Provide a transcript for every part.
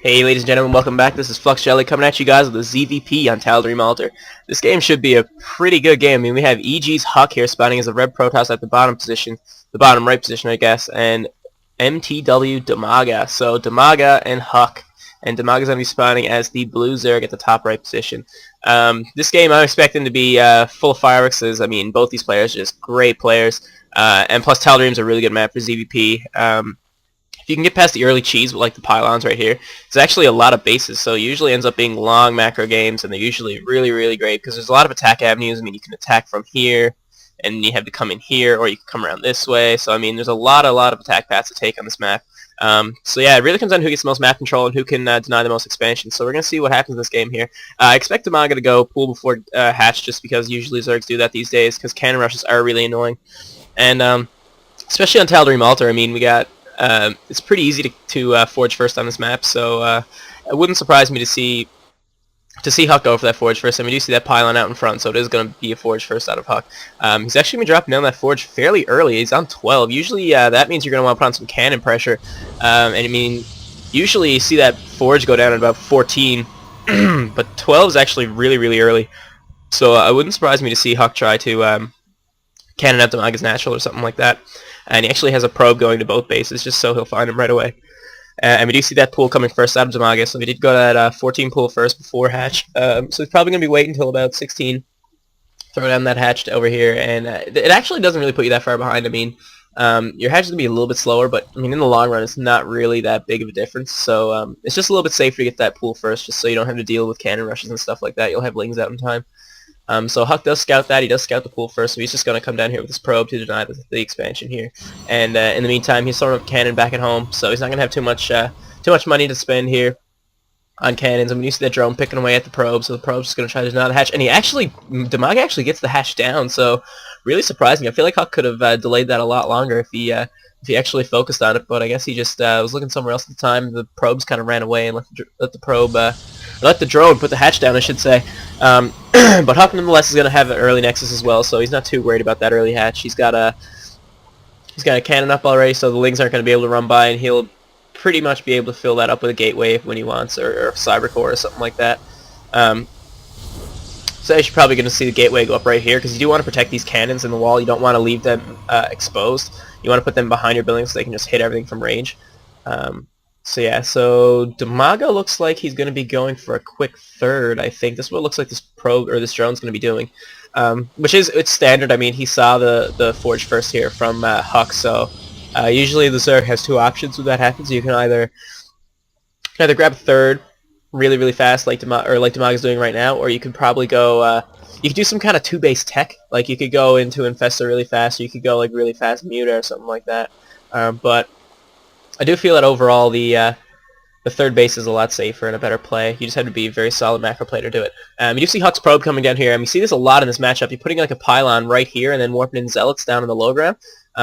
Hey ladies and gentlemen, welcome back. This is fluxjelly coming at you guys with a ZVP on darim. This game should be a pretty good game. I mean, we have EGHuK here spawning as a red Protoss at the bottom position, the bottom right position I guess, and mTwDIMAGA. So dimaga and HuK, and dimaga is going to be spawning as the blue Zerg at the top right position. This game I'm expecting to be full of fireworks. I mean, both these players are just great players, and plus darim's a really good map for ZVP. If you can get past the early cheese with like the pylons right here, it's actually a lot of bases, so it usually ends up being long macro games, and they're usually really great because there's a lot of attack avenues. I mean, you can attack from here, and you have to come in here, or you can come around this way. So I mean, there's a lot of attack paths to take on this map. So yeah, it really comes down to who gets the most map control and who can deny the most expansion. So we're gonna see what happens in this game here. I expect dimaga to go pool before hatch, just because usually Zergs do that these days, because cannon rushes are really annoying, and especially on darim. I mean, we got. It's pretty easy to forge first on this map, so it wouldn't surprise me to see HuK go for that forge first. I mean, you see that pylon out in front, so it is going to be a forge first out of HuK. He's actually going to be dropping down that forge fairly early. He's on 12. Usually that means you're going to want to put on some cannon pressure. And I mean, usually you see that forge go down at about 14, but 12 is actually really early. So it wouldn't surprise me to see HuK try to cannon out dimaga's natural or something like that. And he actually has a probe going to both bases, just so he'll find him right away. And we do see that pool coming first out of dimaga, so we did go to that 14 pool first before hatch. So he's probably going to be waiting until about 16, throw down that hatch over here, and it actually doesn't really put you that far behind. I mean, your hatch is going to be a little bit slower, but I mean, in the long run, it's not really that big of a difference. So it's just a little bit safer to get that pool first, just so you don't have to deal with cannon rushes and stuff like that. You'll have lings out in time. So HuK does scout that. He does scout the pool first, so he's just going to come down here with his probe to deny the expansion here. And in the meantime, he's throwing up cannon back at home, so he's not going to have too much money to spend here on cannons. I mean, you see that drone picking away at the probe, so the probe's just going to try to deny the hatch. And dimaga actually gets the hatch down, so really surprising. I feel like HuK could have delayed that a lot longer if he actually focused on it, but I guess he just was looking somewhere else at the time. The probes kind of ran away and let the drone put the hatch down, I should say. But HuK nonetheless is going to have an early nexus as well, so he's not too worried about that early hatch. He's got a cannon up already, so the lings aren't going to be able to run by, and he'll pretty much be able to fill that up with a gateway when he wants, or a cyber core or something like that. So you're probably going to see the gateway go up right here, because you do want to protect these cannons in the wall. You don't want to leave them exposed. You want to put them behind your buildings so they can just hit everything from range. So yeah, so dimaga looks like he's going to be going for a quick third, I think. This is what it looks like this probe, or this drone's going to be doing. Which is, it's standard. I mean, he saw the forge first here from HuK, so usually the Zerg has two options when that happens. You can either grab a third really fast, like dimaga's doing right now, or you could probably go, you could do some kind of two-base tech. Like, you could go into Infesta really fast, or you could go like really fast Muta or something like that. But I do feel that overall the third base is a lot safer and a better play. You just have to be a very solid macro player to do it. You do see HuK's probe coming down here. I mean, you see this a lot in this matchup. You're putting like a pylon right here and then warping in zealots down in the low ground.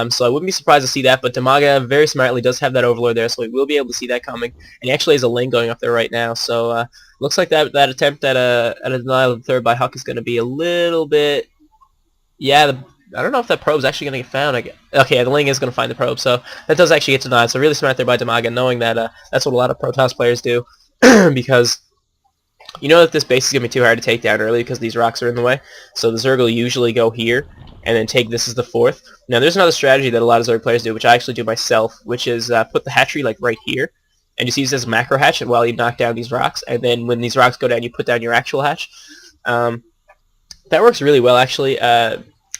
So I wouldn't be surprised to see that, but dimaga very smartly does have that overlord there, so we will be able to see that coming. And he actually has a ling going up there right now, so looks like that attempt at a denial of the third by HuK is going to be a little bit... Yeah, I don't know if that probe's actually going to get found. Okay, the ling is going to find the probe, so that does actually get denied. So really smart there by dimaga, knowing that that's what a lot of Protoss players do, because you know that this base is going to be too hard to take down early because these rocks are in the way. So the Zerg will usually go here and then take this as the fourth. Now there's another strategy that a lot of Zerg players do, which I actually do myself, which is put the hatchery like right here, and just use this as a macro hatch while you knock down these rocks, and then when these rocks go down, you put down your actual hatch. That works really well, actually.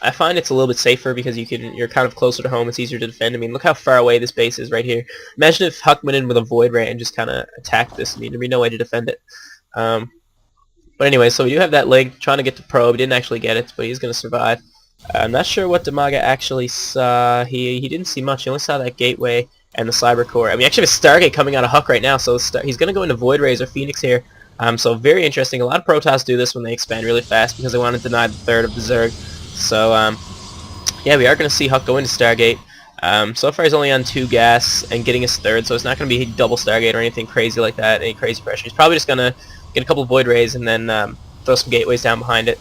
I find it's a little bit safer because you're kind of closer to home. It's easier to defend. I mean, look how far away this base is right here. Imagine if HuK went in with a Void Ray and just kind of attacked this. I mean, there'd be no way to defend it. But anyway, so we do have that leg trying to get the probe. He didn't actually get it, but he's going to survive. I'm not sure what dimaga actually saw. He didn't see much. He only saw that gateway and the cyber core. I mean, actually, have a Stargate coming out of HuK right now, so he's going to go into Void Rays or Phoenix here. So very interesting. A lot of Protoss do this when they expand really fast because they want to deny the third of the Zerg. So yeah, we are going to see HuK go into Stargate. So far he's only on 2 gas and getting his third, so it's not going to be double Stargate or anything crazy like that, any crazy pressure. He's probably just going to get a couple of Void Rays and then throw some gateways down behind it.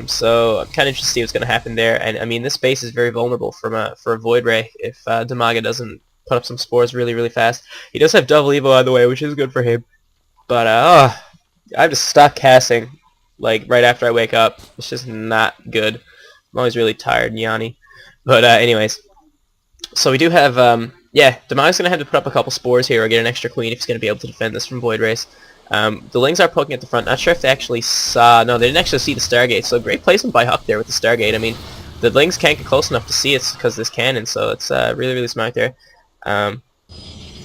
So I'm kind of interested to see what's going to happen there. And I mean, this base is very vulnerable for a Void Ray if dimaga doesn't put up some spores really fast. He does have double evo on the way, which is good for him. But I'm just stuck casting like right after I wake up. It's just not good. I'm always really tired and yawny. But anyways, so we do have yeah, Dimaga's gonna have to put up a couple spores here or get an extra queen if he's gonna be able to defend this from Void Race. The Lings are poking at the front. Not sure if they actually saw. No, they didn't actually see the Stargate. So great placement by EGHuK there with the Stargate. I mean, the Lings can't get close enough to see it because of this cannon. So it's really smart there.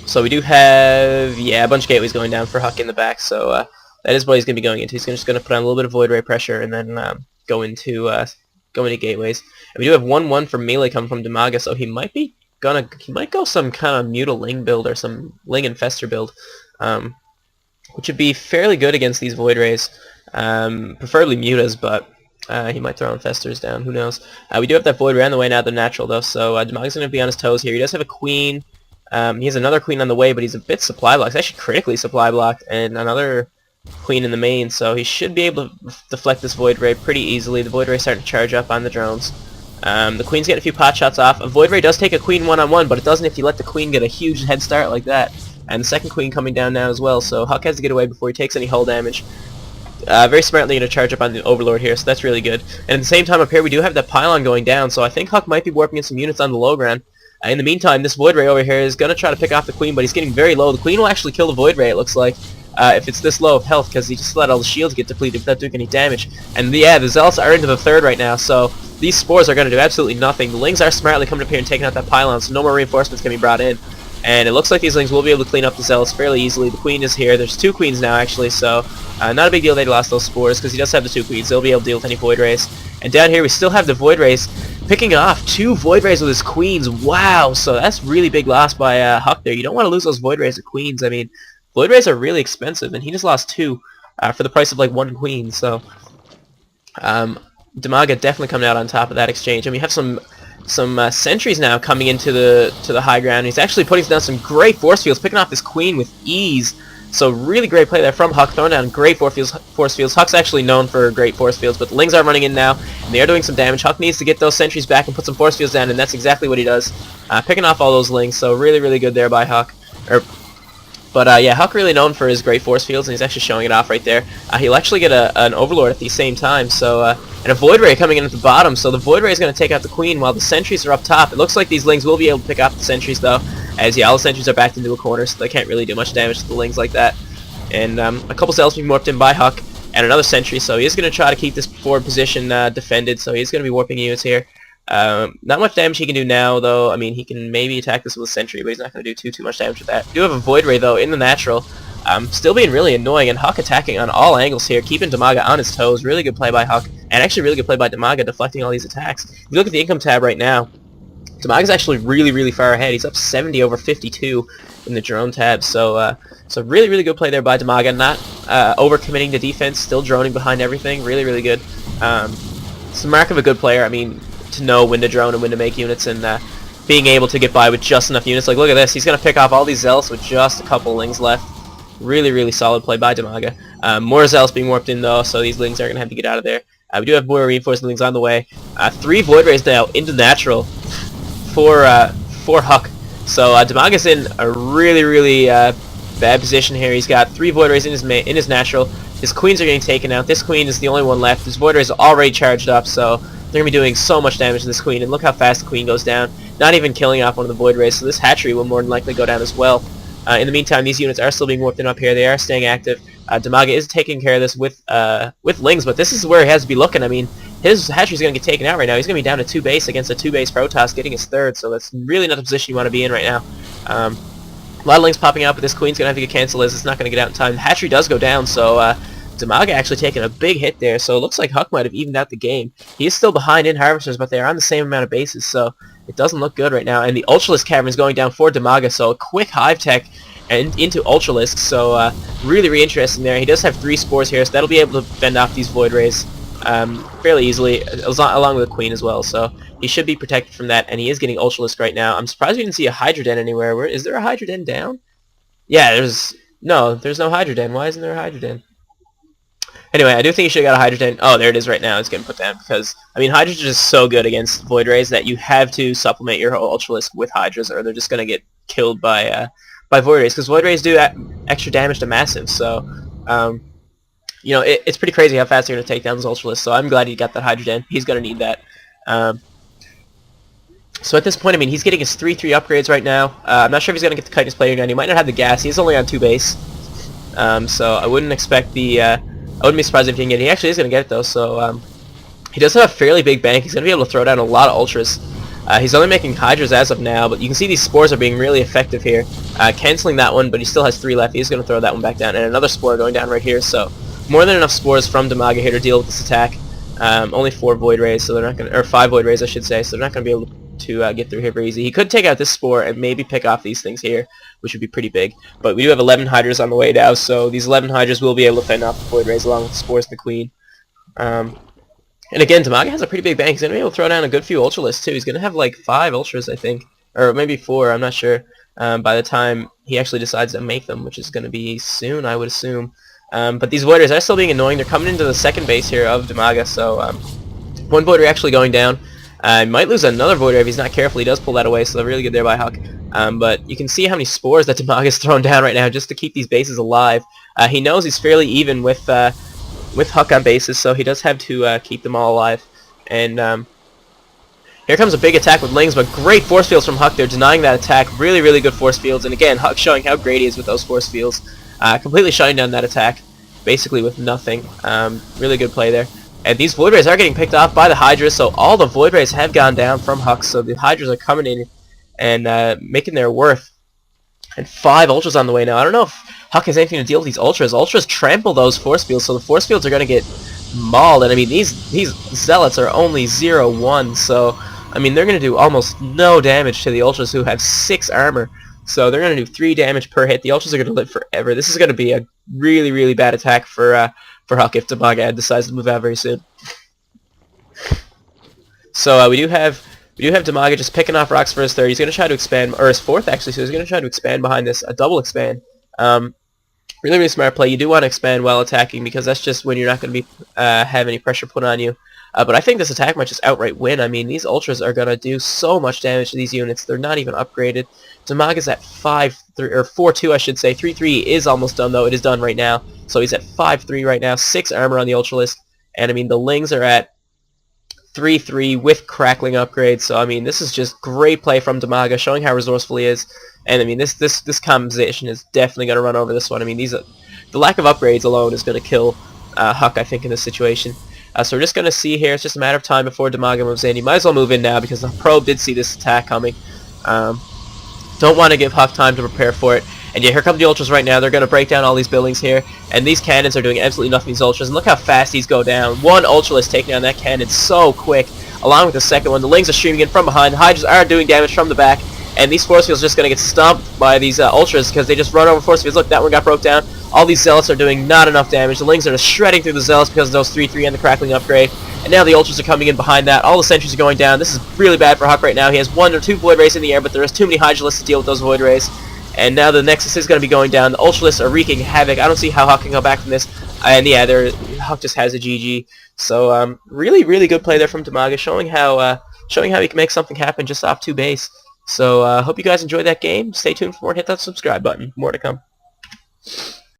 So we do have a bunch of gateways going down for EGHuK in the back. So that is what he's gonna be going into. He's just gonna put on a little bit of Void Ray pressure and then go into gateways. And we do have 1/1 for melee coming from dimaga. So he might go some kind of Muta Ling build or some Ling Infester build. Which would be fairly good against these Void Rays, preferably Mutas, but he might throw Infestors down, who knows. We do have that Void Ray on the way now, the natural though, so Dimaga's going to be on his toes here. He does have a Queen, he has another Queen on the way, but he's a bit supply blocked. He's actually critically supply blocked, and another Queen in the main, so he should be able to deflect this Void Ray pretty easily. The Void Ray starting to charge up on the drones. The Queen's getting a few pot shots off. A Void Ray does take a Queen one-on-one, but it doesn't if you let the Queen get a huge head start like that. And the second Queen coming down now as well, so EGHuK has to get away before he takes any hull damage. Very smartly going to charge up on the Overlord here, so that's really good. And at the same time up here we do have that pylon going down, so I think EGHuK might be warping in some units on the low ground. In the meantime, this Void Ray over here is going to try to pick off the Queen, but he's getting very low. The Queen will actually kill the Void Ray, it looks like, if it's this low of health, because he just let all the shields get depleted without doing any damage. And yeah, the Zealots are into the third right now, so these spores are going to do absolutely nothing. The Lings are smartly coming up here and taking out that pylon, so no more reinforcements can be brought in. And it looks like these Lings will be able to clean up the Zealots fairly easily. The Queen is here. There's 2 Queens now, actually, so not a big deal they lost those spores, because he does have the 2 Queens. They'll be able to deal with any Void Rays. And down here we still have the Void Rays picking off 2 Void Rays with his Queens. Wow, so that's really big loss by EGHuK there. You don't want to lose those Void Rays or Queens. I mean, Void Rays are really expensive, and he just lost 2 for the price of like 1 Queen, so dimaga definitely coming out on top of that exchange. And we have some sentries now coming into the high ground. He's actually putting down some great force fields, picking off this Queen with ease. So really great play there from EGHuK, throwing down great force fields. EGHuK's actually known for great force fields, but the Lings are running in now, and they are doing some damage. EGHuK needs to get those sentries back and put some force fields down, and that's exactly what he does, picking off all those Lings. So really good there by EGHuK. But yeah, EGHuK really known for his great force fields, and he's actually showing it off right there. He'll actually get an Overlord at the same time, so and a Void Ray coming in at the bottom, so the Void Ray is going to take out the Queen while the sentries are up top. It looks like these Lings will be able to pick off the sentries though, as all the sentries are backed into a corner, so they can't really do much damage to the Lings like that. And a couple Zealots being warped in by EGHuK, and another sentry, so he is going to try to keep this forward position defended, so he's going to be warping units here. Not much damage he can do now, though. I mean, he can maybe attack this with a sentry, but he's not going to do too much damage with that. We do have a Void Ray, though, in the natural. Still being really annoying, and EGHuK attacking on all angles here, keeping dimaga on his toes. Really good play by EGHuK, and actually really good play by dimaga, deflecting all these attacks. If you look at the income tab right now, dimaga's actually really far ahead. He's up 70 over 52 in the drone tab, so really good play there by dimaga, not overcommitting to defense, still droning behind everything. Really good. It's the mark of a good player. I mean, to know when to drone and when to make units, and being able to get by with just enough units. Like, look at this. He's going to pick off all these Zealots with just a couple Lings left. Really solid play by dimaga. More Zealots being warped in, though, so these Lings are going to have to get out of there. We do have more reinforced Lings on the way. 3 Void Rays now into natural for EGHuK. So dimaga's in a really bad position here. He's got 3 Void Rays in his natural. His Queens are getting taken out. This Queen is the only one left. His Void Rays are already charged up, so they're going to be doing so much damage to this Queen. And look how fast the Queen goes down. Not even killing off one of the Void Rays, so this hatchery will more than likely go down as well. In the meantime, these units are still being warped in up here. They are staying active. Dimaga is taking care of this with Lings, but this is where he has to be looking. I mean, his hatchery's going to get taken out right now. He's going to be down to 2 base against a 2 base Protoss, getting his 3rd, so that's really not the position you want to be in right now. A lot of Lings popping out, but this Queen's going to have to get canceled as it's not going to get out in time. The hatchery does go down, so dimaga actually taking a big hit there, so it looks like EGHuK might have evened out the game. He is still behind in Harvesters, but they are on the same amount of bases, so it doesn't look good right now. And the Ultralisk Cavern is going down for dimaga, so a quick Hive Tech and into Ultralisk, so really interesting there. He does have 3 spores here, so that'll be able to fend off these Void Rays fairly easily, along with the Queen as well, so he should be protected from that, and he is getting Ultralisk right now. I'm surprised we didn't see a Hydra Den anywhere. Is there a Hydra Den down? Yeah, there's no Hydra Den. Why isn't there a Hydra Den? Anyway, I do think you should have got a Hydra Den. Oh, there it is right now. It's getting put down because, I mean, Hydras are just so good against Void Rays that you have to supplement your Ultralisk with Hydras or they're just going to get killed by Void Rays, because Void Rays do extra damage to massive. So you know, it's pretty crazy how fast they're going to take down those Ultralisks. So I'm glad he got that Hydrogen. He's going to need that. So at this point, I mean, he's getting his 3-3 upgrades right now. I'm not sure if he's going to get the Chitinous Plating Gun. He might not have the gas. He's only on 2 base. So I wouldn't expect the... I wouldn't be surprised if he didn't get it. He actually is going to get it, though. So he does have a fairly big bank. He's going to be able to throw down a lot of Ultras. He's only making Hydras as of now, but you can see these Spores are being really effective here. Canceling that one, but he still has 3 left. He's going to throw that one back down. And another Spore going down right here. So more than enough Spores from dimaga here to deal with this attack. Only 4 Void Rays, so they're not going to... Or 5 Void Rays, I should say. So they're not going to be able to get through here very easy. He could take out this Spore and maybe pick off these things here, which would be pretty big. But we do have 11 Hydras on the way now, so these 11 Hydras will be able to fend off the Void Rays along with the Spores and the Queen. And again, dimaga has a pretty big bank. He's going to be able to throw down a good few Ultralisks too. He's going to have like 5 Ultras, I think. Or maybe 4, I'm not sure. By the time he actually decides to make them, which is going to be soon, I would assume. But these Void Rays are still being annoying. They're coming into the second base here of dimaga, so one Void Ray actually going down. Might lose another Void Ray if he's not careful. He does pull that away, so they're really good there by EGHuK. But you can see how many Spores that dimaga is throwing down right now just to keep these bases alive. He knows he's fairly even with EGHuK on bases, so he does have to keep them all alive. And here comes a big attack with Lings, but great force fields from EGHuK. They're denying that attack. Really, really good force fields. And again, EGHuK showing how great he is with those force fields. Completely shutting down that attack, basically with nothing. Really good play there. And these Void Rays are getting picked off by the Hydras, so all the Void Rays have gone down from EGHuK, so the Hydras are coming in and making their worth. And 5 Ultras on the way now. I don't know if EGHuK has anything to deal with these Ultras. Ultras trample those force fields, so the force fields are going to get mauled. And I mean, these Zealots are only 0-1, so I mean, they're going to do almost no damage to the Ultras, who have 6 armor. So they're going to do 3 damage per hit. The Ultras are going to live forever. This is going to be a really, really bad attack for EGHuK if dimaga decides to move out very soon. So we do have dimaga just picking off rocks for his 3rd. He's going to try to expand, or his 4th actually. So he's going to try to expand behind this, a double expand. Really, really smart play. You do want to expand while attacking, because that's just when you're not going to be have any pressure put on you. But I think this attack might just outright win. I mean, these Ultras are going to do so much damage to these units. They're not even upgraded. Dimaga's at 5-3, or 4-2, I should say. 3-3 is almost done, though. It is done right now. So he's at 5-3 right now. 6 armor on the Ultralisk. And, I mean, the Lings are at 3-3 with crackling upgrades. So, I mean, this is just great play from dimaga, showing how resourceful he is. And, I mean, this composition is definitely going to run over this one. I mean, the lack of upgrades alone is going to kill EGHuK, I think, in this situation. So we're just going to see here. It's just a matter of time before dimaga moves in. He might as well move in now, because the probe did see this attack coming. Don't want to give EGHuK time to prepare for it. And yeah, here come the Ultras right now. They're going to break down all these buildings here. And these cannons are doing absolutely nothing to these Ultras. And look how fast these go down. One Ultralist taking down that cannon so quick, along with the second one. The Lings are streaming in from behind. The Hydras are doing damage from the back. And these force fields are just going to get stomped by these Ultras, because they just run over force fields. Look, that one got broke down. All these Zealots are doing not enough damage. The Lings are just shredding through the Zealots because of those 3-3 and the crackling upgrade. And now the Ultras are coming in behind that. All the sentries are going down. This is really bad for EGHuK right now. He has 1 or 2 Void Rays in the air, but there is too many Hydralisks to deal with those Void Rays. And now the Nexus is going to be going down. The Ultralisks are wreaking havoc. I don't see how EGHuK can go back from this. And yeah, EGHuK just has a GG. So really, really good play there from dimaga, showing how he can make something happen just off 2 base. So hope you guys enjoyed that game. Stay tuned for more and hit that subscribe button. More to come.